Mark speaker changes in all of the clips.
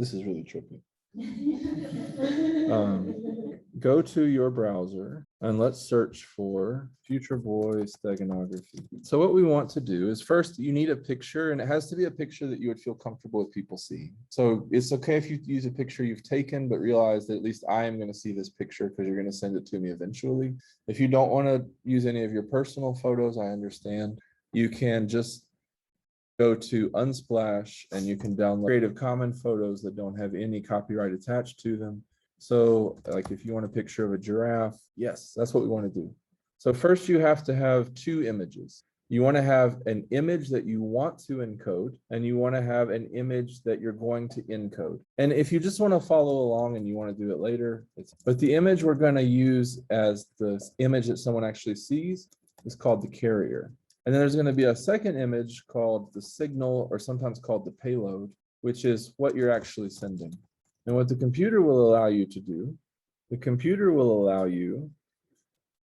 Speaker 1: This is really trippy. Go to your browser and let's search for Future Boy Steganography. So what we want to do is first you need a picture, and it has to be a picture that you would feel comfortable with people seeing. So it's okay if you use a picture you've taken, but realize that at least I am going to see this picture because you're going to send it to me eventually. If you don't want to use any of your personal photos, I understand. You can just go to Unsplash and you can download Creative Commons photos that don't have any copyright attached to them. So like if you want a picture of a giraffe, yes, that's what we want to do. So first you have to have two images. You want to have an image that you want to encode, and you want to have an image that you're going to encode. And if you just want to follow along and you want to do it later, but the image we're going to use as the image that someone actually sees is called the carrier. And then there's going to be a second image called the signal, or sometimes called the payload, which is what you're actually sending. And what the computer will allow you to do, the computer will allow you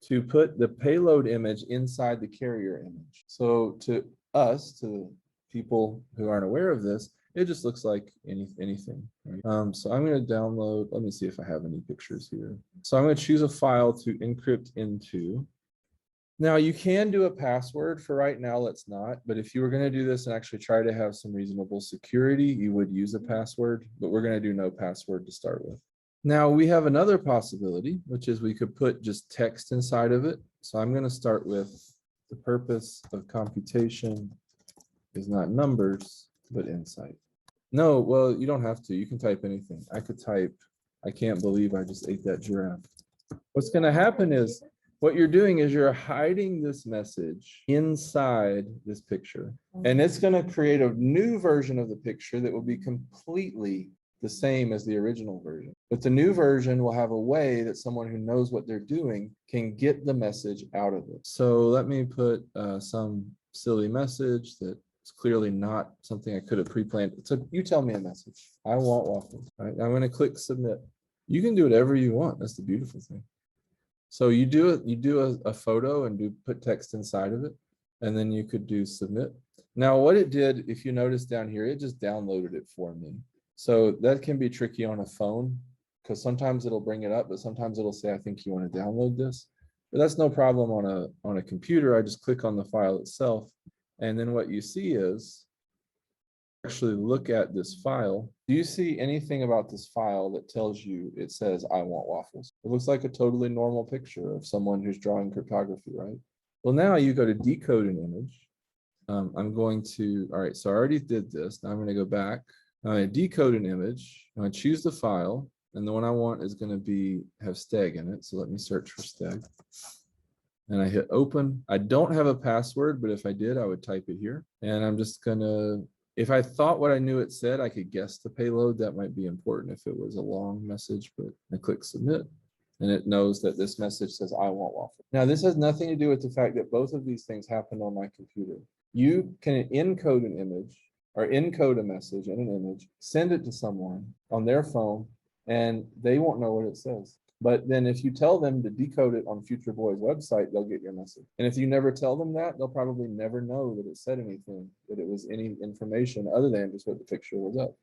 Speaker 1: to put the payload image inside the carrier image. So to us, to people who aren't aware of this, it just looks like anything. Right? So I'm going to download, let me see if I have any pictures here. So I'm going to choose a file to encrypt into. Now you can do a password. For right now, let's not. But if you were going to do this and actually try to have some reasonable security, you would use a password, but we're going to do no password to start with. Now we have another possibility, which is we could put just text inside of it. So I'm going to start with the purpose of computation is not numbers, but insight. No, well, you don't have to. You can type anything. I could type, I can't believe I just ate that giraffe. What's going to happen is, what you're doing is you're hiding this message inside this picture, and it's going to create a new version of the picture that will be completely the same as the original version. But the new version will have a way that someone who knows what they're doing can get the message out of it. So let me put some silly message that's clearly not something I could have pre-planned. So you tell me a message. I want waffles. All right, I'm going to click submit. You can do whatever you want. That's the beautiful thing. So you do a photo and put text inside of it, and then you could do submit. Now what it did, if you notice down here, it just downloaded it for me. So that can be tricky on a phone, because sometimes it'll bring it up, but sometimes it'll say, I think you want to download this. But that's no problem on a computer. I just click on the file itself, and then what you see is, actually look at this file. Do you see anything about this file that tells you it says I want waffles? It looks like a totally normal picture of someone who's drawing cryptography, right? Well, now you go to decode an image. I'm going to, all right, so I already did this. Now I'm going to go back. I'm going to decode an image. I'm going to choose the file, and the one I want is going to have steg in it. So let me search for steg. And I hit open. I don't have a password, but if I did, I would type it here. And I'm just going to, if I thought what I knew it said, I could guess the payload. That might be important if it was a long message, but I click submit, and it knows that this message says, I want waffle. Now, this has nothing to do with the fact that both of these things happened on my computer. You can encode an image or encode a message in an image, send it to someone on their phone, and they won't know what it says. But then if you tell them to decode it on Future Boy's website, they'll get your message. And if you never tell them that, they'll probably never know that it said anything, that it was any information other than just what the picture was up.